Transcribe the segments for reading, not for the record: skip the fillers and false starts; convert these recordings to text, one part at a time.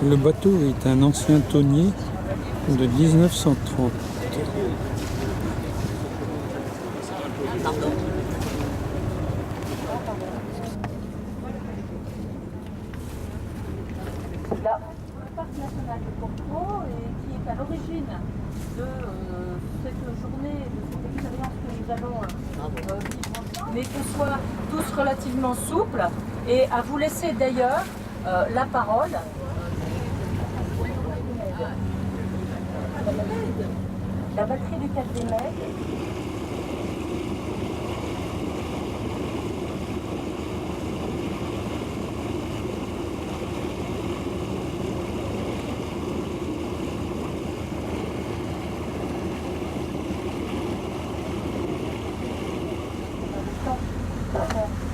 Le bateau est un ancien tonnier de 1930. Là, le parc national de Porquerolles, qui est à l'origine de cette journée, de cette expérience que nous allons vivre ensemble, mais qu'on soit tous relativement souples et à vous laisser d'ailleurs la parole. La batterie du 4 des Mèdes.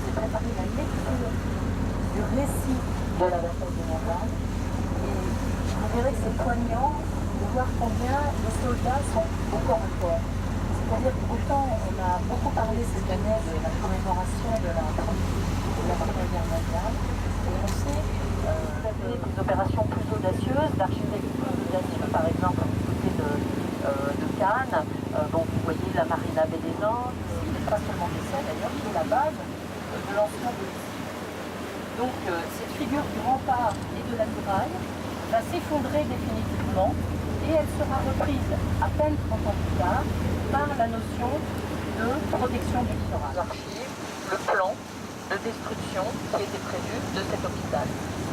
C'est préparer la lecture du récit de la bataille de Narbonne. Et vous verrez que c'est poignant de voir combien les soldats sont encore en corps. C'est-à-dire qu'autant on a beaucoup parlé cette année de la commémoration de la Première Guerre mondiale, et on sait vous avez des opérations plus audacieuses, d'architectes plus audacieux, par exemple du côté de Cannes. Bon, vous voyez la marina Bélénin, c'est pas seulement ça d'ailleurs, qui est la base de l'ancien de l'Ici. Donc cette figure du rempart et de la muraille va s'effondrer définitivement et elle sera reprise à peine 30 ans plus tard par la notion de protection du littoral. Archives, le plan de destruction qui était prévu de cet hôpital.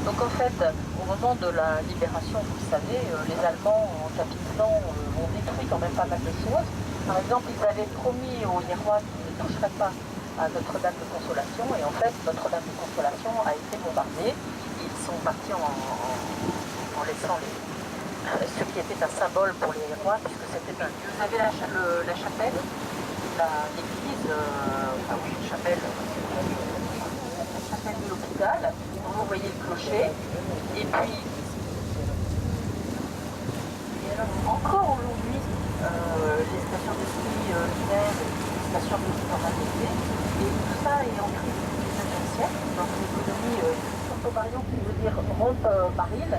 Donc en fait, au moment de la libération, vous le savez, les Allemands, en capitulant, ont détruit quand même pas mal de choses. Par exemple, ils avaient promis aux Hiérois qu'ils ne toucheraient pas à Notre-Dame de Consolation, et en fait, Notre-Dame de Consolation a été bombardée. Ils sont partis en laissant ce qui était un symbole pour les Hiérois, puisque c'était un lieu. Vous avez la chapelle, l'église, oui, une chapelle. De l'hôpital, vous voyez le clocher, et puis encore aujourd'hui les stations de ski viennent, les stations de ski en été, et tout ça est ancré du 19e siècle dans une économie par exemple qui veut dire rompe-baril,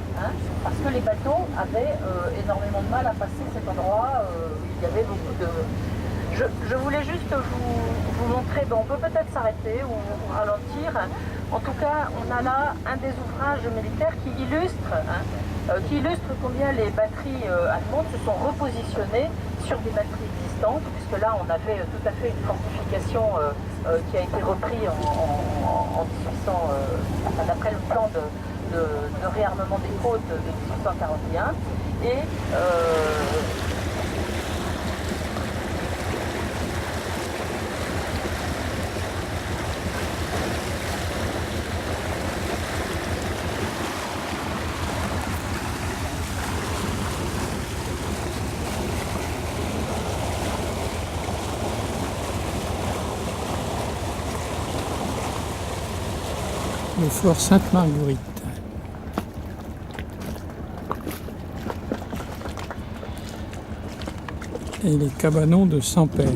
parce que les bateaux avaient énormément de mal à passer cet endroit où il y avait beaucoup de... Je voulais juste vous montrer, on peut peut-être s'arrêter ou ralentir. En tout cas, on a là un des ouvrages militaires qui illustre combien les batteries allemandes se sont repositionnées sur des batteries existantes, puisque là, on avait tout à fait une fortification qui a été reprise en 1800, d'après le plan de réarmement des côtes de 1841. Et Le fort Sainte-Marguerite. Et les cabanons de Saint-Père.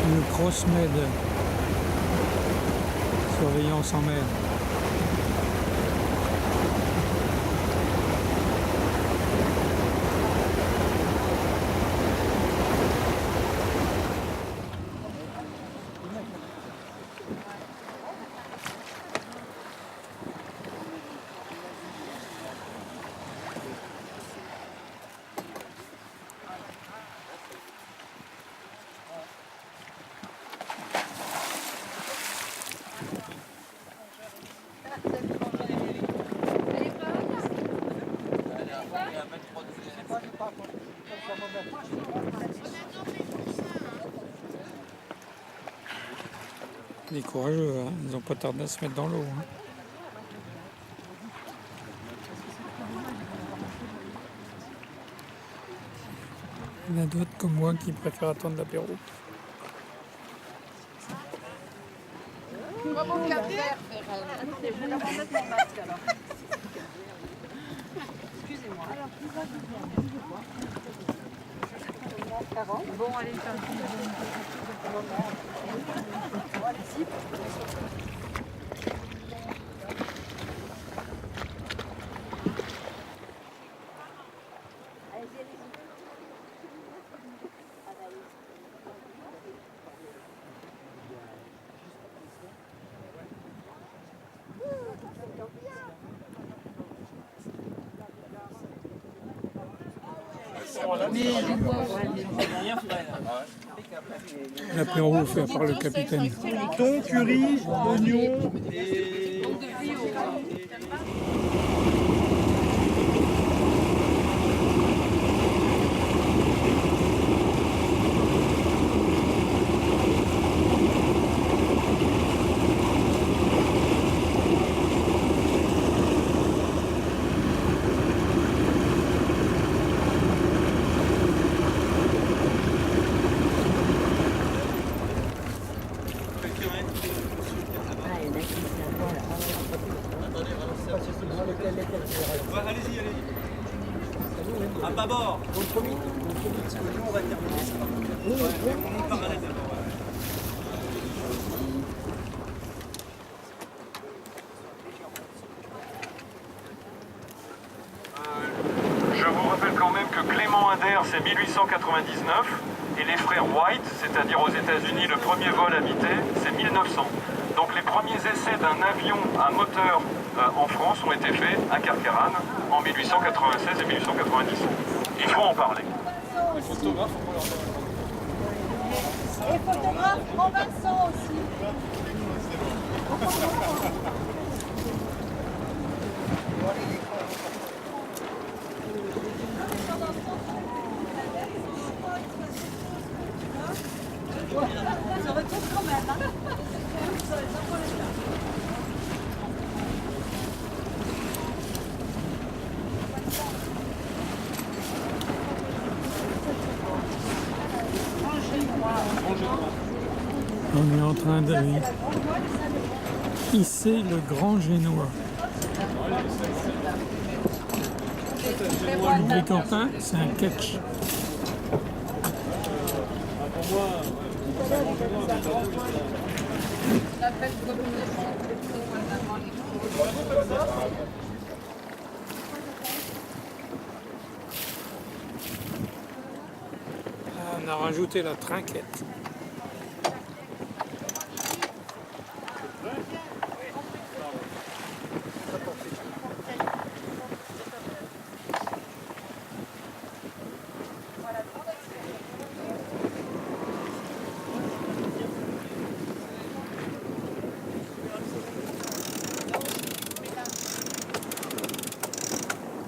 Une cross-med, surveillance en mer. des courageux, hein. Ils n'ont pas tardé à se mettre dans l'eau. Hein. Il y en a d'autres comme moi qui préfèrent attendre l'apéro. Attendez, je vais d'abord mettre mon masque alors. Excusez-moi. Alors, tout va bien. Bon, allez, faire allez-y. L'apéro fait par le capitaine. Thon, curry, oignon et... Allez-y, allez-y. À bâbord. Donc promis. Parce que nous on va terminer ça. On est parallèle d'abord. Je vous rappelle quand même que Clément Inder c'est 1899 et les frères White, c'est-à-dire aux États-Unis le premier vol habité, c'est 1900. Donc les premiers essais d'un avion à moteur en France ont été faits à Carqueiranne en 1896 et 1897. Il faut en parler. Les photographes, on va leur faire Et photographe Robinson aussi. Ça retourne quand même, hein. On est en train de hisser le Grand Génois. Les Quentin, c'est un catch. pour moi, On a rajouté la trinquette.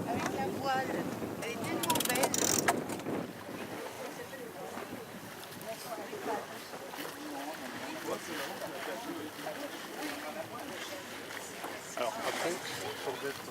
Avec la voile, elle est tellement belle. alors après, pour d'être